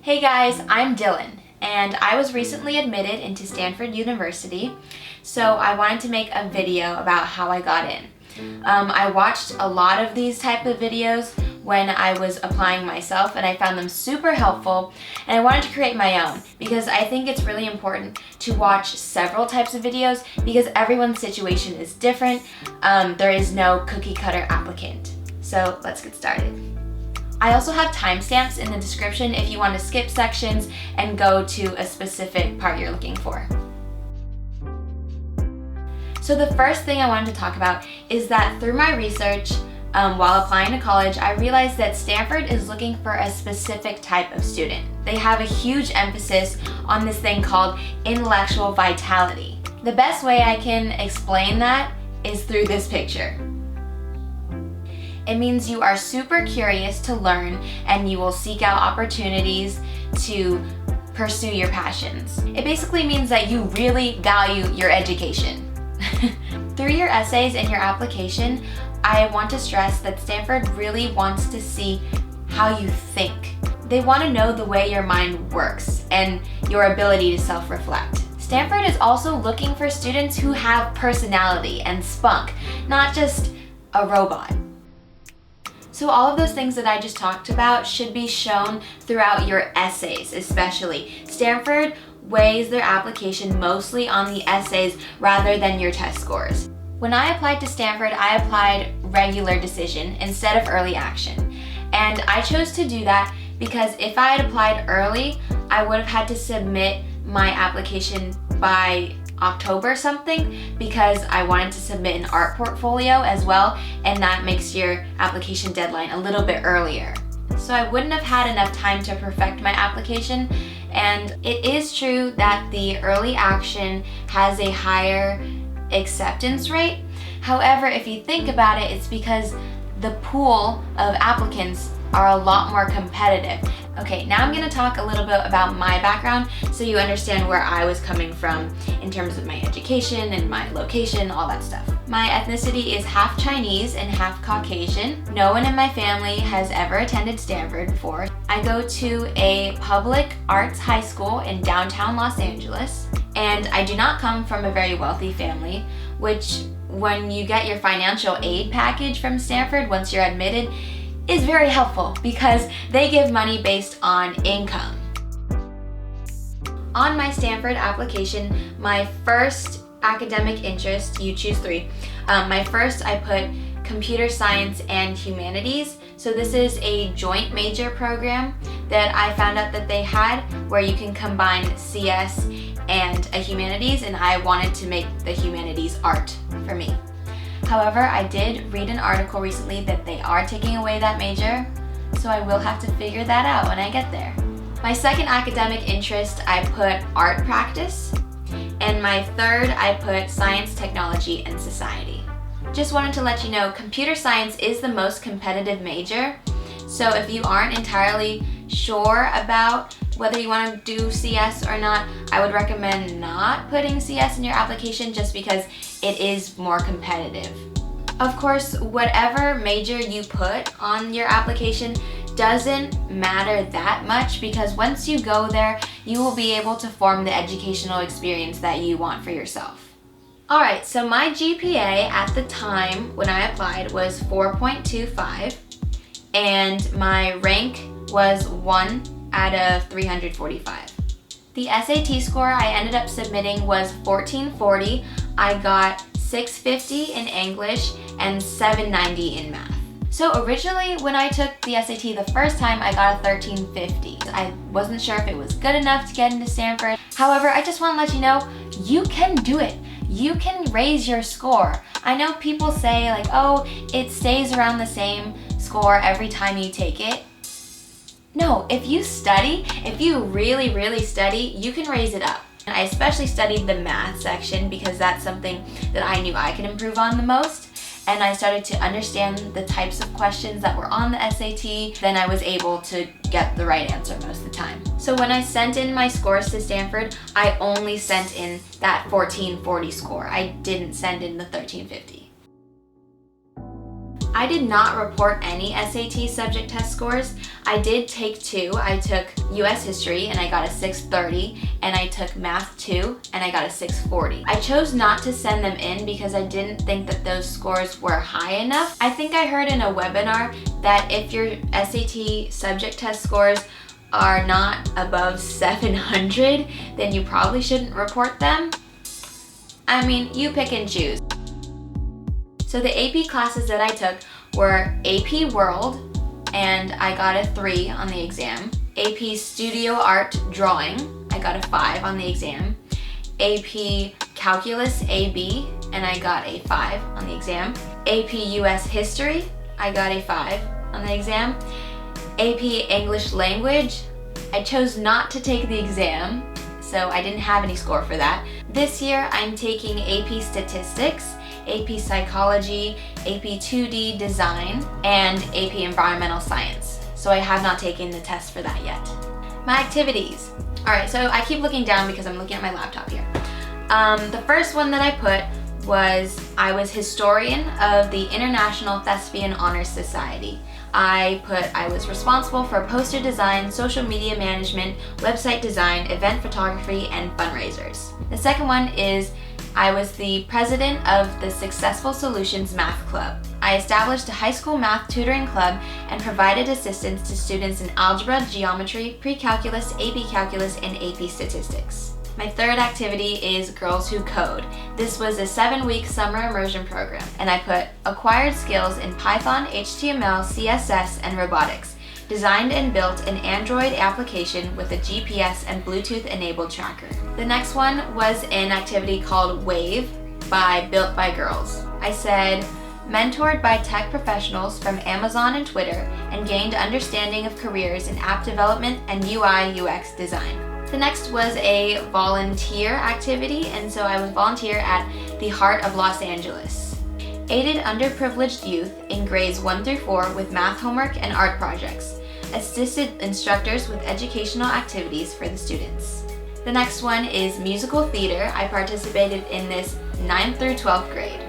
Hey guys, I'm Dylan, and I was recently admitted into Stanford University, so I wanted to make a video about how I got in. I watched a lot of these type of videos when I was applying myself, and I found them super helpful, and I wanted to create my own because I think it's really important to watch several types of videos because everyone's situation is different. There is no cookie cutter applicant. So let's get started. I also have timestamps in the description if you want to skip sections and go to a specific part you're looking for. So the first thing I wanted to talk about is that through my research while applying to college, I realized that Stanford is looking for a specific type of student. They have a huge emphasis on this thing called intellectual vitality. The best way I can explain that is through this picture. It means you are super curious to learn and you will seek out opportunities to pursue your passions. It basically means that you really value your education. Through your essays and your application, I want to stress that Stanford really wants to see how you think. They want to know the way your mind works and your ability to self-reflect. Stanford is also looking for students who have personality and spunk, not just a robot. So all of those things that I just talked about should be shown throughout your essays, especially. Stanford weighs their application mostly on the essays rather than your test scores. When I applied to Stanford, I applied regular decision instead of early action. And I chose to do that because if I had applied early, I would have had to submit my application by October something because I wanted to submit an art portfolio as well, and that makes your application deadline a little bit earlier. So I wouldn't have had enough time to perfect my application, and it is true that the early action has a higher acceptance rate. However, if you think about it, it's because the pool of applicants are a lot more competitive. Okay, now I'm going to talk a little bit about my background so you understand where I was coming from in terms of my education and my location, all that stuff. My ethnicity is half Chinese and half Caucasian. No one in my family has ever attended Stanford before. I go to a public arts high school in downtown Los Angeles, and I do not come from a very wealthy family, which when you get your financial aid package from Stanford once you're admitted, is very helpful because they give money based on income. On my Stanford application, my first academic interest, you choose three. My first, I put computer science and humanities. So this is a joint major program that I found out that they had where you can combine CS and a humanities, and I wanted to make the humanities art for me. However, I did read an article recently that they are taking away that major, so I will have to figure that out when I get there. My second academic interest, I put art practice, and my third, I put science, technology, and society. Just wanted to let you know, computer science is the most competitive major, so if you aren't entirely sure about whether you want to do CS or not, I would recommend not putting CS in your application just because it is more competitive. Of course, whatever major you put on your application doesn't matter that much because once you go there, you will be able to form the educational experience that you want for yourself. Alright, so my GPA at the time when I applied was 4.25 and my rank was 1 out of 345. The SAT score I ended up submitting was 1440. I got 650 in English and 790 in math. So originally when I took the SAT the first time, I got a 1350. I wasn't sure if it was good enough to get into Stanford. However, I just want to let you know, you can do it. You can raise your score. I know people say like, oh, it stays around the same score every time you take it. No, if you study, if you really, really study, you can raise it up. And I especially studied the math section because that's something that I knew I could improve on the most. And I started to understand the types of questions that were on the SAT, then I was able to get the right answer most of the time. So when I sent in my scores to Stanford, I only sent in that 1440 score. I didn't send in the 1350. I did not report any SAT subject test scores. I did take 2. I took US History and I got a 630, and I took Math 2 and I got a 640. I chose not to send them in because I didn't think that those scores were high enough. I think I heard in a webinar that if your SAT subject test scores are not above 700, then you probably shouldn't report them. I mean, you pick and choose. So the AP classes that I took were AP World, and I got a 3 on the exam. AP Studio Art Drawing, I got a 5 on the exam. AP Calculus AB, and I got a 5 on the exam. AP US History, I got a 5 on the exam. AP English Language, I chose not to take the exam, so I didn't have any score for that. This year I'm taking AP Statistics, AP Psychology, AP 2D Design, and AP Environmental Science. So I have not taken the test for that yet. My activities. Alright, so I keep looking down because I'm looking at my laptop here. The first one that I put was I was historian of the International Thespian Honors Society. I was responsible for poster design, social media management, website design, event photography, and fundraisers. The second one is I was the president of the Successful Solutions Math Club. I established a high school math tutoring club and provided assistance to students in algebra, geometry, pre-calculus, AP calculus, and AP statistics. My third activity is Girls Who Code. This was a 7-week summer immersion program, and I put acquired skills in Python, HTML, CSS, and robotics. Designed and built an Android application with a GPS and Bluetooth enabled tracker. The next one was an activity called Wave Built by Girls. I said, mentored by tech professionals from Amazon and Twitter, and gained understanding of careers in app development and UI UX design. The next was a volunteer activity, and so I was volunteer at the Heart of Los Angeles. Aided underprivileged youth in grades 1 through 4 with math homework and art projects. Assisted instructors with educational activities for the students. The next one is musical theater. I participated in this 9th through 12th grade.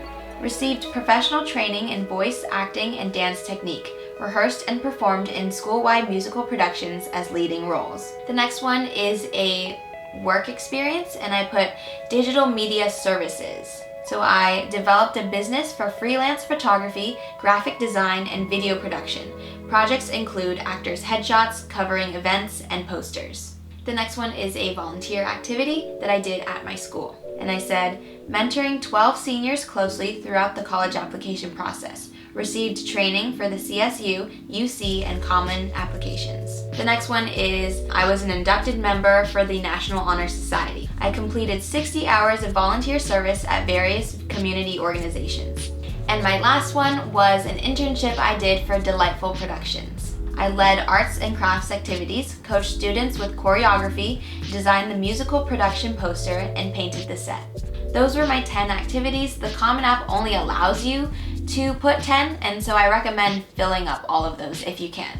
Received professional training in voice, acting, and dance technique. Rehearsed and performed in school-wide musical productions as leading roles. The next one is a work experience, and I put digital media services. So I developed a business for freelance photography, graphic design, and video production. Projects include actors' headshots, covering events, and posters. The next one is a volunteer activity that I did at my school. And I said, mentoring 12 seniors closely throughout the college application process. Received training for the CSU, UC, and common applications. The next one is I was an inducted member for the National Honor Society. I completed 60 hours of volunteer service at various community organizations. And my last one was an internship I did for Delightful Productions. I led arts and crafts activities, coached students with choreography, designed the musical production poster, and painted the set. Those were my 10 activities. The Common App only allows you to put 10, and so I recommend filling up all of those if you can.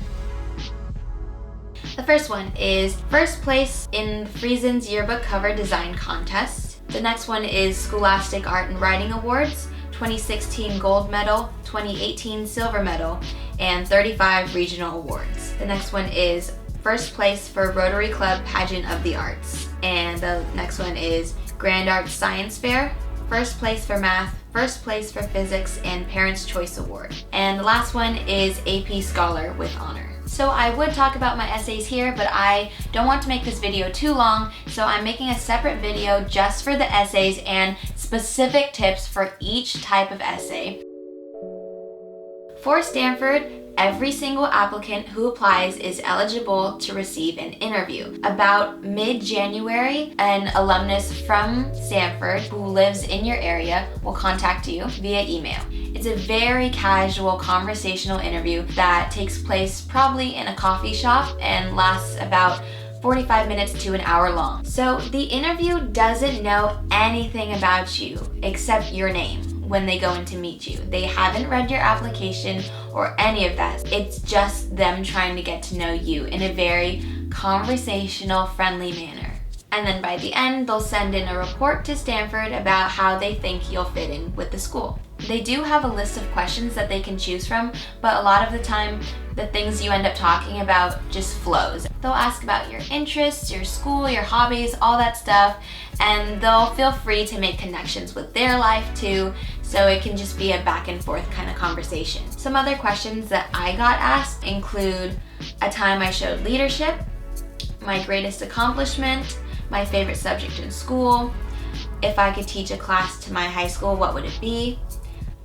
The first one is first place in Friesen's yearbook cover design contest. The next one is Scholastic Art and Writing Awards, 2016 gold medal, 2018 silver medal, and 35 regional awards. The next one is first place for Rotary Club Pageant of the Arts. And the next one is Grand Arts Science Fair, first place for math, first place for physics, and Parents' Choice Award. And the last one is AP Scholar with honor. So I would talk about my essays here, but I don't want to make this video too long, so I'm making a separate video just for the essays and specific tips for each type of essay. For Stanford, every single applicant who applies is eligible to receive an interview. About mid-January, an alumnus from Stanford who lives in your area will contact you via email. It's a very casual conversational interview that takes place probably in a coffee shop and lasts about 45 minutes to an hour long. So the interview doesn't know anything about you except your name when they go in to meet you. They haven't read your application or any of that. It's just them trying to get to know you in a very conversational, friendly manner. And then by the end, they'll send in a report to Stanford about how they think you'll fit in with the school. They do have a list of questions that they can choose from, but a lot of the time, the things you end up talking about just flows. They'll ask about your interests, your school, your hobbies, all that stuff, and they'll feel free to make connections with their life too, so it can just be a back and forth kind of conversation. Some other questions that I got asked include a time I showed leadership, my greatest accomplishment, my favorite subject in school, if I could teach a class to my high school, what would it be,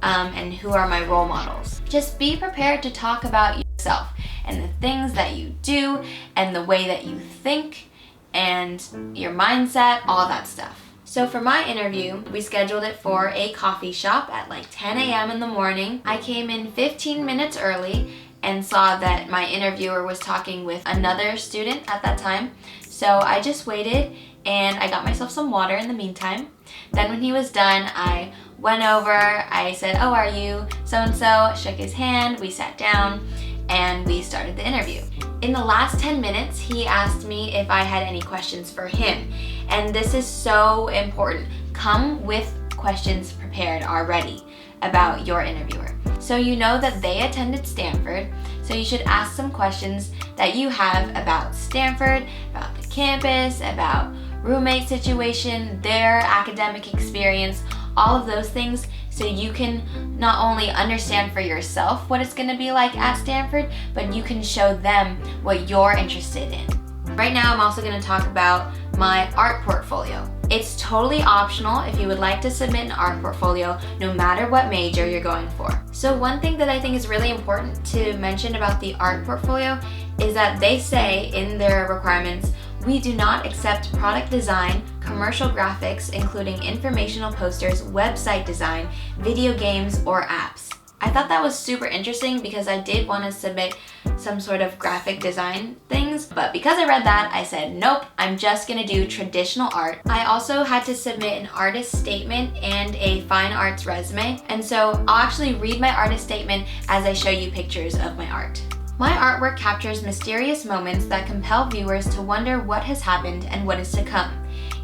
and who are my role models. Just be prepared to talk about yourself and the things that you do and the way that you think and your mindset, all that stuff. So for my interview, we scheduled it for a coffee shop at like 10 a.m. in the morning. I came in 15 minutes early and saw that my interviewer was talking with another student at that time. So I just waited and I got myself some water in the meantime. Then when he was done, I went over, I said, "Oh, are you so-and-so?" Shook his hand, we sat down, and we started the interview. In the last 10 minutes, he asked me if I had any questions for him. And this is so important. Come with questions prepared already about your interviewer. So you know that they attended Stanford, so you should ask some questions that you have about Stanford, about the campus, about roommate situation, their academic experience, all of those things, so you can not only understand for yourself what it's going to be like at Stanford, but you can show them what you're interested in. Right now, I'm also going to talk about my art portfolio. It's totally optional if you would like to submit an art portfolio, no matter what major you're going for. So one thing that I think is really important to mention about the art portfolio is that they say in their requirements, we do not accept product design, commercial graphics, including informational posters, website design, video games, or apps. I thought that was super interesting because I did want to submit some sort of graphic design things, but because I read that, I said, nope, I'm just gonna do traditional art. I also had to submit an artist statement and a fine arts resume, and so I'll actually read my artist statement as I show you pictures of my art. My artwork captures mysterious moments that compel viewers to wonder what has happened and what is to come.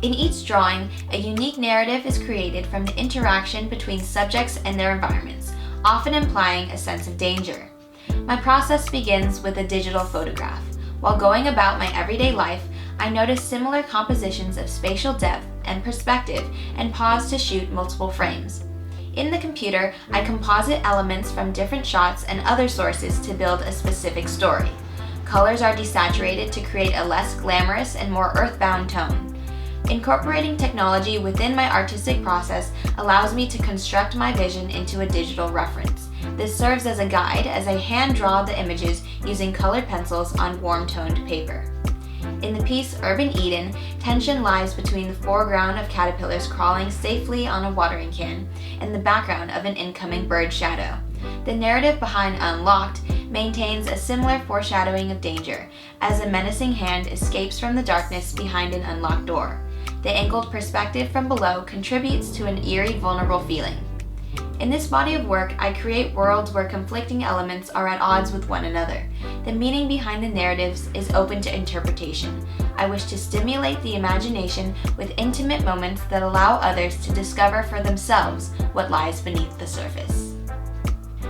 In each drawing, a unique narrative is created from the interaction between subjects and their environments, often implying a sense of danger. My process begins with a digital photograph. While going about my everyday life, I notice similar compositions of spatial depth and perspective and pause to shoot multiple frames. In the computer, I composite elements from different shots and other sources to build a specific story. Colors are desaturated to create a less glamorous and more earthbound tone. Incorporating technology within my artistic process allows me to construct my vision into a digital reference. This serves as a guide as I hand draw the images using colored pencils on warm-toned paper. In the piece Urban Eden, tension lies between the foreground of caterpillars crawling safely on a watering can and the background of an incoming bird shadow. The narrative behind Unlocked maintains a similar foreshadowing of danger, as a menacing hand escapes from the darkness behind an unlocked door. The angled perspective from below contributes to an eerie, vulnerable feeling. In this body of work, I create worlds where conflicting elements are at odds with one another. The meaning behind the narratives is open to interpretation. I wish to stimulate the imagination with intimate moments that allow others to discover for themselves what lies beneath the surface.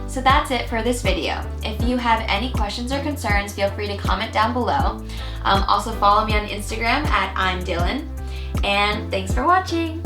So that's it for this video. If you have any questions or concerns, feel free to comment down below. Also follow me on Instagram at I'm Dylan. And thanks for watching!